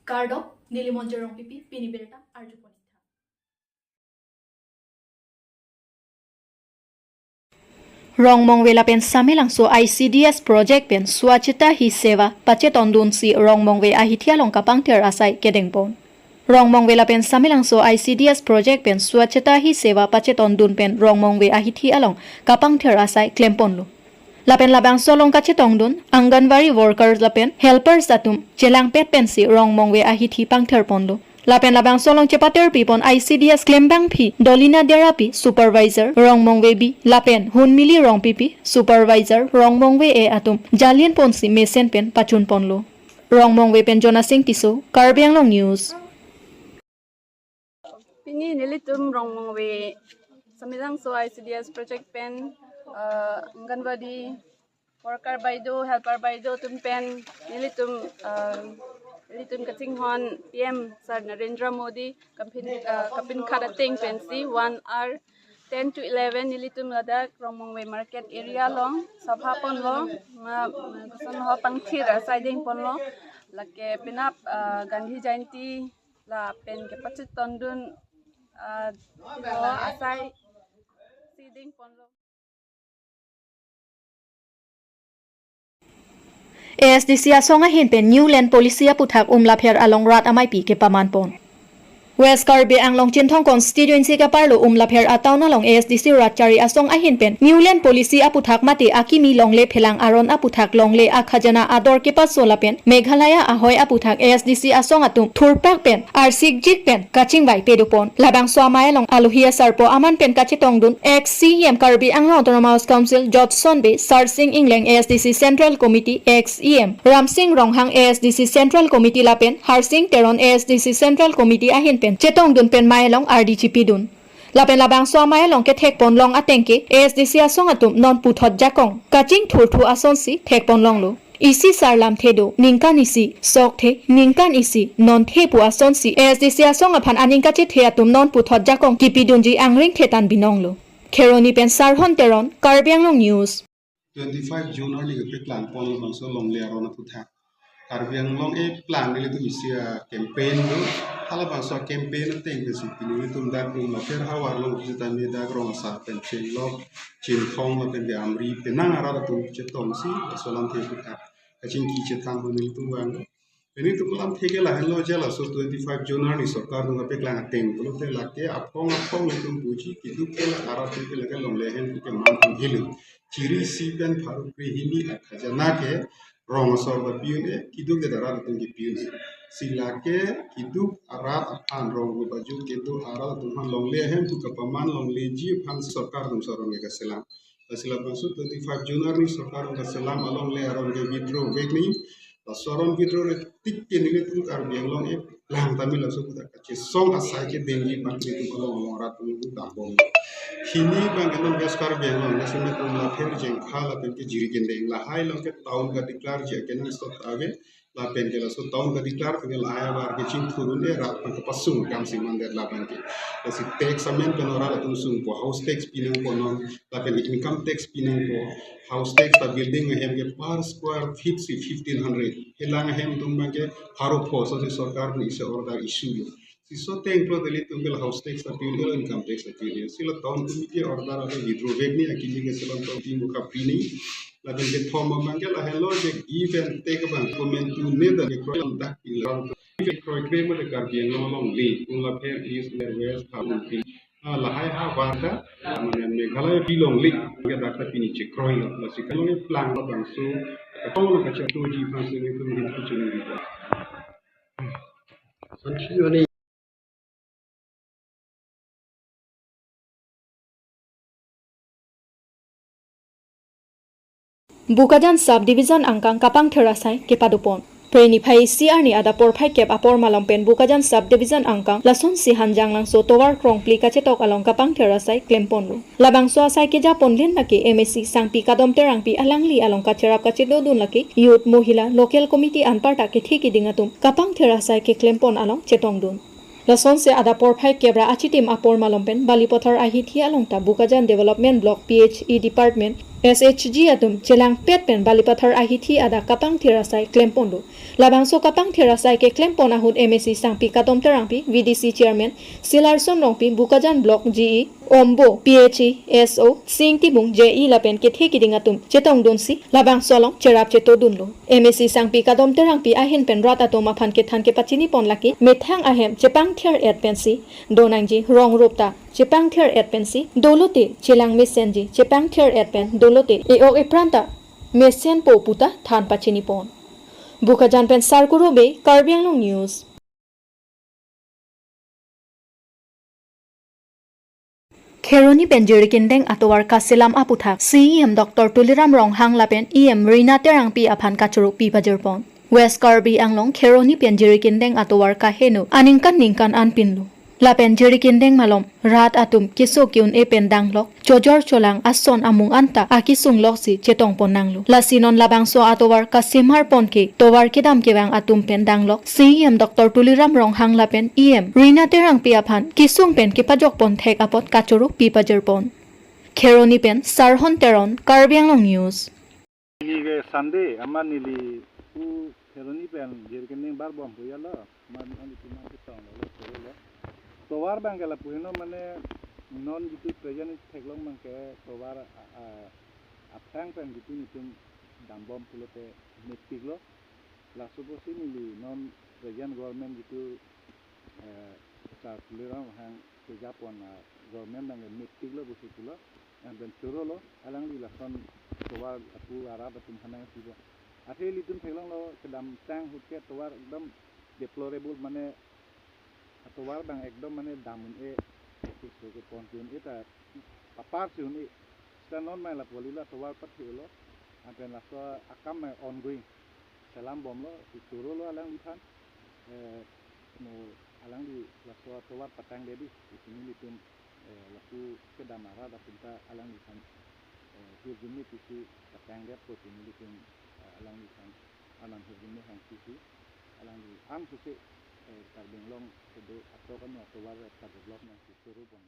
Karbi Anglong pipi piniberta arjupon. Rongmong wela pen samelang so ICDS project pen swachita hi seva pache tondun si rongmong we ahithia long kapang ter asai kedengpon. Rongmong wela pen samelang so ICDS project pen swachita hi seva pache tondun pen rongmong we ahithia long kapang ter asai klempon lo. Lapen labang solong kache tongdun Anganwadi workers lapen helpers atum chelang pet pen si rongmong we ahithi pang ter pon lo. Lapen labang solong cepater pipon ICDS klembang pi Dolina Derapi supervisor rongmong we bi lapen hunmili rong pipi supervisor rongmong we e atum jalien pon si mesen pen pachun pon lo. Rongmong we pen Jona Singh Tiso Karbi Anglong News. Pini nilitum rongmong we samilang so ICDS project pen Anganwadi worker baido helper baido tumpen nilitum katinghon PM Sir Narendra Modi kapin kadating pensi 1 hour 10 to 11 nilitum ladak rongmong we market area long sabha pon lo gusan ho pangthir siding pon lo lake pinap Gandhi Jayanti la pen ke pachit tondun asai siding pon lo. ASDC asonga hinpen New Land Policia puthak umlapher along rat amai pi ke pamanpon. West Karbi Anglong Chinthong constituency ka parlo umlapher atauna long ASDC ratchari asong ahinpen New Land Policia puthak mate akimi longle phelang aron aputhak longle akhajana ador ke pasolapen Meghalaya ahoy aputhak ASDC asong atum thurpak pen arsik jik pen kaching bai pedupon labang swamaya long aluhia sarpo aman pen kachitongdun ex-CM Karbi Anglong Autonomous Council Johnson Bay Sarsing England ASDC Central Committee ex-EM Ramsing Ronghang ASDC Central Committee lapen Harsing Teron ASDC Central Committee ahin chetong dun pen maelong RDGP dun lapen labang so maelong ke thek pon long atengke ASDC asong atum non puthot jakong kaching thurthu ason si thek pon long lo isi sarlam thedo ningkan isi sok the ningkan isi non the pu ason si ASDC asong aphan aningka che the atum non puthot jakong kipi dunji angring thetan binong lo kheroni pen sarhon teron Karbi Anglong News 25 June early ke plan pon lo so long le arona puthak Karbi Anglong plan ni tu isia campaign tu kalau bangsa campaign teng ke situ ni tu dah pun fer hawar lo kita ni dah grong sa pen chelok chinthong lo pen de amri penang ara tu chetong si solam the puthak kacing ki chetang ni tu bang ini tu kelam thege lah hello jala so 25 June ni sarkar nu pe klang teng lo te lake apong itu puji kidu ke la ara tu ke la long lehen ke man hilu ciri si pen pharu pre hini khajana ke rong sorba piune kiduk de darat tungi piune silake kiduk arat aphan rong bu baju kidu arat tuhan longle hem tu kapaman longle ji phan sarkar dum sorong ga selam sila maksud 25 June ni sarkar ga selam along le aron ge withdraw vekni soron withdraw tik ke ni tu Karbi Anglong lang tamil asu ta ke song asai ke dengi patri tu kolong rat tu tambong Hini bangkalan West Karbi Anglong nasional umla fer jeng khala pen ke jiri gendeng la hai long ke town ka declare je ke nan stop ave la pen ke la so town ka declare ke la aya war ke ching thurun de rat pan pasung kam sing mandir la pen ke la si tax amen pen ora la tum sung po house tax pinang ko non la pen income tax pinang ko house tax ta building hem ke per square feet si 1500 helang hem tum bang ke haro pho so sarkar ni se order issue si so templo deli tumbil house tax ta piul income tax ta piul sila town committee order ade withdraw vekni akini ke sila town team ka pini la ben ke thoma mangel la hello je even take ban comment to nether ke kroy dak ilan ke kroy kremo de Karbi Anglong long li la fair is their west how la hai ha warda manen Meghalaya pilong li ke dak ta pini che kroy la si kalong plan la bang so town ka cha to ji pan se ne tum ni chuni ni sanchi Bukajan subdivision angkang kapang therasai kepadupon Preni phai CR ni ada por phai kep apor malompen Bukajan subdivision angkang lason si hanjang lang so towar krong pli ka chetok along kapang therasai klempon lu labang so asai ke japon len laki MSC sangpi kadom terang pi alangli along ka cherap ka chedo dun laki youth mohila local committee anparta ke thiki dingatum kapang therasai ke klempon along chetong dun Lason se ada por phai kebra achi tim apor malompen balipothar ahi thi along ta Bukajan development block PHE department SHG atum chelang pet pen balipathar ahithi ada kapang thirasai klempondu labangso kapang thirasai ke klempon ahut MSC sangpi katom terangpi VDC chairman Silarsom rongpi Bukajan block GE Ombo PHE SO Singti bung JE lapen ke thekiding atum chetong donsi labang solong cherap cheto dunlo MSC sangpi katom terangpi ahin pen rat atoma phan ke than ke pachini pon laki methang ahem chepang thir et pensi donangji rong rupta chepang thir et pensi dolote chelang mesenji chepang thir et pen dolote eok epranta mesen po puta than pachini pon Bukajan pen sarkuro be Karbi Anglong news Kheroni penjeri kindeng atowar kasilam aputhak CEM Dr. Tuliram Ronghang lapen EM Rina Terangpi aphan kachuruk pi bajerpon West Karbi Anglong Kheroni penjeri kindeng atowar kahenu ningkan anpinlu lapen jeri kindeng malom rat atum kisokyun e pendanglok chojor cholang ason amung anta akisung loksi chetong ponanglu lasinon labangso atowar kasimhar ponke towar kidam kewang atum pendanglok CEM Dr. Tuliram Ronghang lapen EM Rina Terangpi aphan kisung pen kipajok pon thek apot kachuruk pi bajerpon Kheroni pen Sarhon Teron Karbi Anglong news Nige Sunday ama nili u Kheroni pen jirkening bar bom puyala man ani tina kitang lo towar bangala puino mane non gitu present theklong mangke towar apang pen gitu nitum dambom pulote metiklo la suposi nili non present government gitu sa kulira hang ke Japon government nang metiklo busitulo and then churolo alang di lason towar apu arab atum hanang sibo athil itum theklong lo kedam tang hutke towar ekdam deplorable mane towar bang ekdom mane damun e so ke ponjun eta papar sun e stanon mai la polila towar pathilo apen la so akam mai ongoing salam bomlo ituro lo alang dithan no alang di la so towar patang dedi isini litum laku ke damara da pinta alang dithan hujumi tisi patang de ko sini litum alang dithan anan hujumi hang tisi alang di am susi Karbi Anglong kedo atau kan atau war ka development suruh pun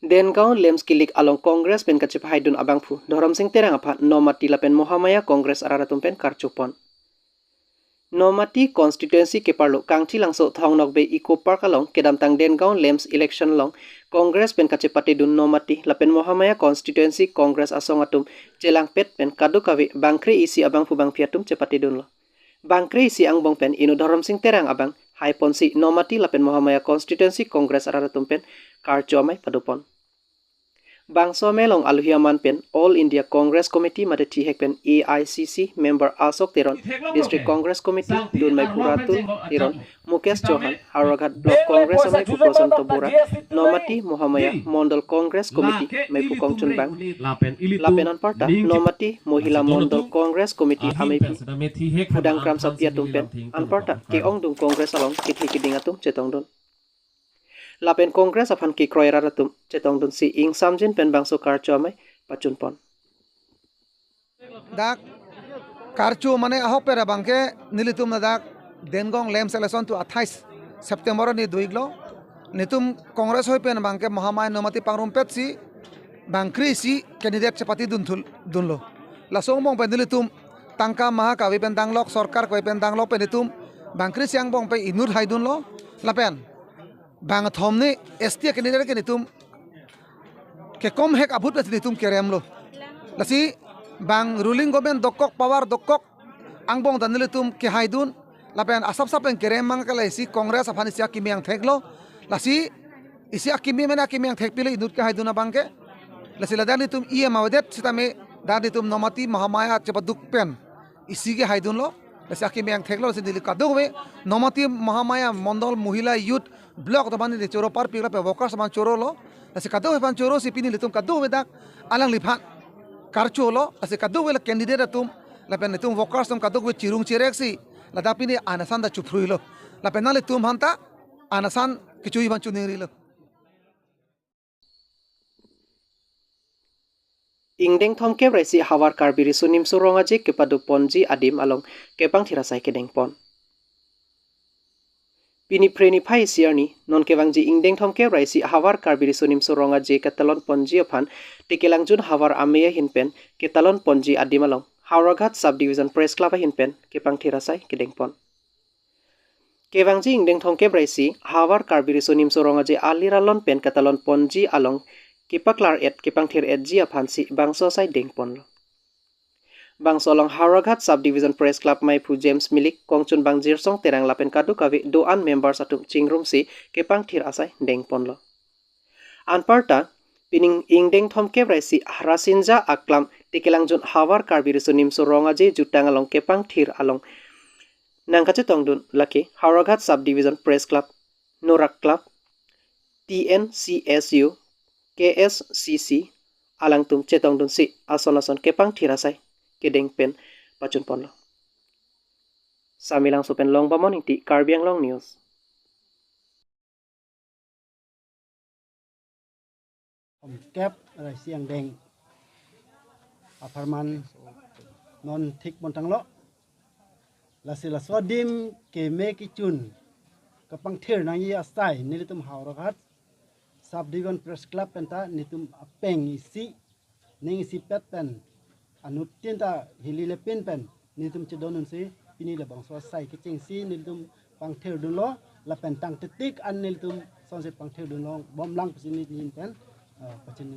Dengaon lems kilik along Kongres pen kachip haidun abangphu Dhoram Singh terang apa nomati lapen Mohamaya Kongres araratum pen karchupon Nomati constituency ke parlo kangchi langso thongnok be Eco Park along kedam tang Dengaon lems election long Kongres pen kachip patidun nomati lapen Mohamaya constituency Kongres asongatum jelang pet pen kadukawi bangkri isi abangphu bangpiatum cepatidun lo Bangkri isi ang bong pen inu Dhoram Singh terang abang hai ponsi nomati lapen Mohamaya constituency Kongres araratum pen karcho amai padupon Bangso melong aluhiaman pen All India Congress Committee made hek pen AICC member Asok Teron District Congress Committee Dunmai Puratul Teron Mukesh Chauhan Haragat Block Congress amai Puprosan Tobora Nomati Mohamaya Mondal Congress Committee mai Pukongchun Bang Lapenan Parta Nomati Mohila Mondal Congress Committee amai Pudang Kram Satya Tumpen Anparta ke Ongdung Congress along kidingatum Chetongdon Lapen Kongres apan ki kroira ratum cetong dun si ing samjin pen bangso karcho amai pachun pon. Dak karcho mane ahok pera bangke nilitum na dak Dengong lem selection tu 28 September ni duiglo nitum Kongres hoi pen bangke Mohamaya nomati pangrum pet si bangkri si candidate cepati dunlo. Lasong mong pen nilitum tangka maha kawi pen danglok sorkar kawi pen danglok pen nitum bangkri siang bong pe inur haidun lo lapen bang thomne ST candidate ke nitum ke kom hek abut pe nitum kerem lo lasi bang ruling government dokok power dokok angbong dan nitum ke haidun lapen asap sapen kerem mang kala isi Kongres afan isi akimiang theklo lasi isi akimi mena akimiang thek pile inut ke haidun bangke lasi ladan nitum awdet sitame dan nitum nomati Mohamaya cepaduk pen isi ke haidun lo lasi akimiang theklo lasi dili kadogwe nomati Mohamaya mondol mohila youth blok to bani choro par pigla pe vokas man choro lo ase kado pan choro si pini litum kado bedak alang liphan karcho lo ase kado wela candidate tum la pen tum vokas tum kado we chirung chireksi la da pini anasan da chuphrui lo la penale tum hanta anasan kichui ban chuniri lo Ingdeng thom ke resi hawar karbiri sunim suronga je kepadu ponji adim along kepang thirasai kedeng pon Pini preni phai siarni non kewangji ingdeng thomke raisi hawar karbiri sonim soronga je katalon ponji aphan tikelangjun hawar ameya hinpen ketalon ponji adimalong Hauraghat subdivision press club hinpen kepang thirasai kedengpon kewangji ingdeng thomke raisi hawar karbiri sonim soronga je aliralon pen katalon ponji along kepaklar et kepang thir et ji aphan si bangso sai dengpon lo Bangsolong Hauraghat Subdivision Press Club Maipu James Milik Kongchun Bang Jirsong Terang Lapen Kadu Kavi Doan members atum Chingrum si Kepang Thir Asai Dengpon lo. Anparta Pining Ingdeng Thom Kebraisi Rasinja Aklam Tikelangjun Hawar Karbirisu Nimso Rongaje Jutang along Kepang Thir along Nangkache Tongdun Laki Hauraghat Subdivision Press Club Norak Club TNCSU KSCC Alangtum Chetongdun si Ason Kepang Thir Asai kedeng pen pacun pon lo. Samilang supen long pamon ti Karbi Anglong News. Kep siang deng aparman non thik montang lo la swadim ke me ki chun kapang thir na yi asai nilitum Hauraghat subdivision press club penta nitum apeng isi ning isi pet pen anup tinta hilile pin pen nitum chedonun si pini le bang so sai ke ching si nitum pang thir dun lo la pen tang tetik an nitum son se pang thir dun lo bom lang psin ni pen pachin